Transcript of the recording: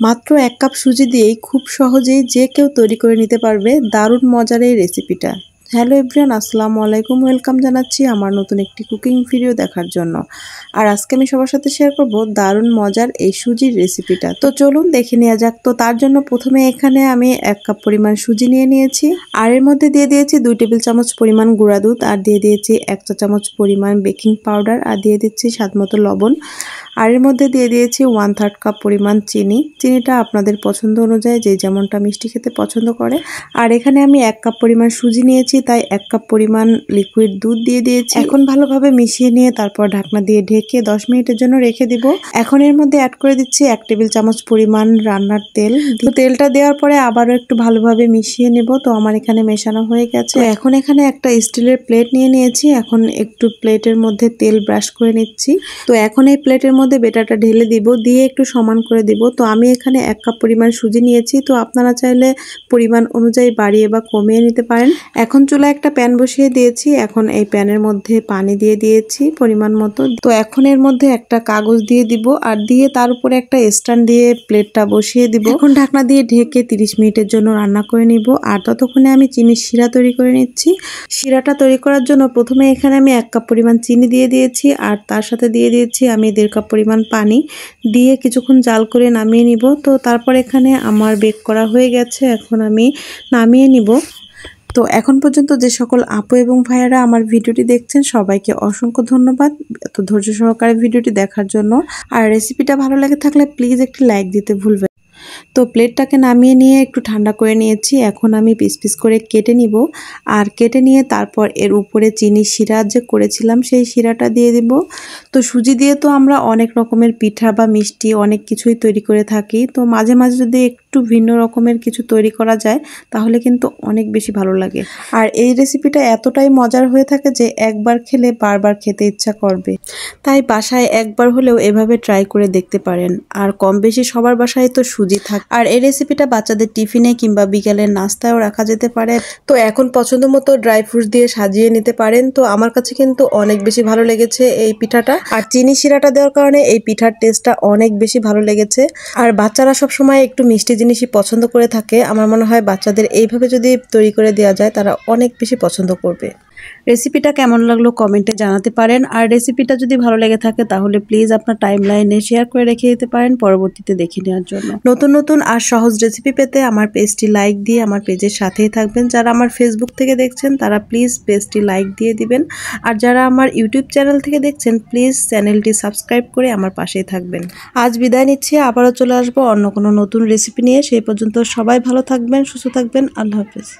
মাত্র 1 কাপ সুজি দিয়েই খুব সহজেই যে কেউ তৈরি করে নিতে পারবে দারুণ মজার এই রেসিপিটা। হ্যালো এভরিওয়ান, আসসালামু আলাইকুম। ওয়েলকাম জানাচ্ছি আমার নতুন একটি কুকিং ভিডিও দেখার জন্য। আর আজকে আমি সবার সাথে শেয়ার করব দারুণ মজার এই সুজির রেসিপিটা। তো চলুন দেখে নেওয়া যাক। তো তার জন্য প্রথমে এখানে আমি 1 কাপ পরিমাণ সুজি নিয়ে নিয়েছি। আর এর মধ্যে দিয়ে দিয়েছি 2 টেবিল চামচ পরিমাণ গুঁড়া দুধ, আর দিয়ে দিয়েছি 1 চা চামচ পরিমাণ বেকিং পাউডার, আর দিয়ে দিচ্ছি স্বাদমতো লবণ। আর এর মধ্যে দিয়ে দিয়েছি 1/3 কাপ পরিমাণ চিনি। চিনিটা আপনাদের পছন্দ অনুযায়ী যে যেমনটা মিষ্টি খেতে পছন্দ করে। আর এখানে আমি 1 কাপ পরিমাণ সুজি নিয়েছি, তাই 1 কাপ পরিমাণ লিকুইড দুধ দিয়ে দিয়েছি। এখন ভালোভাবে মিশিয়ে নিয়ে তারপর ঢাকনা দিয়ে ঢেকে 10 মিনিটের জন্য রেখে দিব। এখন এর মধ্যে অ্যাড করে দিচ্ছি 1 টেবিল চামচ পরিমাণ রান্নার তেল। তেলটা দেওয়ার পরে আবারও একটু ভালোভাবে মিশিয়ে নেব। তো আমার এখানে মেশানো হয়ে গেছে। এখন এখানে একটা স্টিলের প্লেট নিয়ে নিয়েছি। এখন একটু প্লেটের মধ্যে তেল ব্রাশ করে নিচ্ছি। তো এখন এই প্লেটের মধ্যে বেটারটা ঢেলে দিব, দিয়ে একটু সমান করে দিব। তো আমি এখানে 1 কাপ পরিমাণ সুজি নিয়েছি। তো আপনারা চাইলে পরিমাণ অনুযায়ী বাড়িয়ে বা কমিয়ে নিতে পারেন। এখন চুলায় একটা প্যান বসিয়ে দিয়েছি। এখন এই প্যানের মধ্যে পানি দিয়ে দিয়েছি পরিমাণ মতো। তো এখন এর মধ্যে একটা কাগজ দিয়ে দিব, আর দিয়ে তার উপরে একটা স্ট্যান্ড দিয়ে প্লেটটা বসিয়ে দিব। এখন ঢাকনা দিয়ে ঢেকে 30 মিনিটের জন্য রান্না করে নিব। আর ততক্ষণে আমি চিনির শিরা তৈরি করে নিচ্ছি। শিরাটা তৈরি করার জন্য প্রথমে এখানে আমি 1 কাপ পরিমাণ চিনি দিয়ে দিয়েছি, আর তার সাথে দিয়ে দিয়েছি আমি 1.5 কাপ পরিমাণ পানি। দিয়ে কিছুক্ষণ জাল করে নামিয়ে নিব। তো তারপর এখানে আমার বেক করা হয়ে গেছে। এখন আমি নামিয়ে নিব। তো এখন পর্যন্ত যে সকল আপু এবং ভাইয়ারা আমার ভিডিওটি দেখছেন সবাইকে অসংখ্য ধন্যবাদ এত ধৈর্য সহকারে ভিডিওটি দেখার জন্য। আর রেসিপিটা ভালো লেগে থাকলে প্লিজ একটি লাইক দিতে ভুলবেন। তো প্লেটটাকে নামিয়ে নিয়ে একটু ঠান্ডা করে নিয়েছি। এখন আমি পিস পিস করে কেটে নিব। আর কেটে নিয়ে তারপর এর উপরে চিনি শিরা যে করেছিলাম সেই শিরাটা দিয়ে দিব। তো সুজি দিয়ে তো আমরা অনেক রকমের পিঠা বা মিষ্টি অনেক কিছুই তৈরি করে থাকি। তো মাঝে মাঝে যদি একটু ভিন্ন রকমের কিছু তৈরি করা যায় তাহলে কিন্তু অনেক বেশি ভালো লাগে। আর এই রেসিপিটা এতটাই মজার হয়ে থাকে যে একবার খেলে বারবার খেতে ইচ্ছা করবে। তাই বাসায় একবার হলেও এভাবে ট্রাই করে দেখতে পারেন। আর কম বেশি সবার বাসায় তো সুজি থাকে। আর এই রেসিপিটা বাচ্চাদের টিফিনে কিংবা বিকেলের নাস্তায়ও রাখা যেতে পারে। তো এখন পছন্দ মতো ড্রাই ফ্রুটস দিয়ে সাজিয়ে নিতে পারেন। তো আমার কাছে কিন্তু অনেক বেশি ভালো লেগেছে এই পিঠাটা। আর চিনি শিরাটা দেওয়ার কারণে এই পিঠার টেস্টটা অনেক বেশি ভালো লেগেছে। আর বাচ্চারা সবসময় একটু মিষ্টি জিনিসই পছন্দ করে থাকে। আমার মনে হয় বাচ্চাদের এইভাবে যদি তৈরি করে দেওয়া যায় তারা অনেক বেশি পছন্দ করবে। রেসিপিটা কেমন লাগলো কমেন্টে জানাতে পারেন। আর রেসিপিটা যদি ভালো লেগে থাকে তাহলে প্লিজ আপনার টাইমলাইনে শেয়ার করে রেখে দিতে পারেন পরবর্তীতে দেখে নেওয়ার জন্য। নতুন নতুন আর সহজ রেসিপি পেতে আমার পেজটি লাইক দিয়ে আমার পেজের সাথেই থাকবেন। যারা আমার ফেসবুক থেকে দেখছেন তারা প্লিজ পেজটি লাইক দিয়ে দিবেন। আর যারা আমার ইউটিউব চ্যানেল থেকে দেখছেন প্লিজ চ্যানেলটি সাবস্ক্রাইব করে আমার পাশেই থাকবেন। আজ বিদায় নিচ্ছি, আবারও চলে আসবো অন্য কোনো নতুন রেসিপি নিয়ে। সেই পর্যন্ত সবাই ভালো থাকবেন, সুস্থ থাকবেন। আল্লাহ হাফেজ।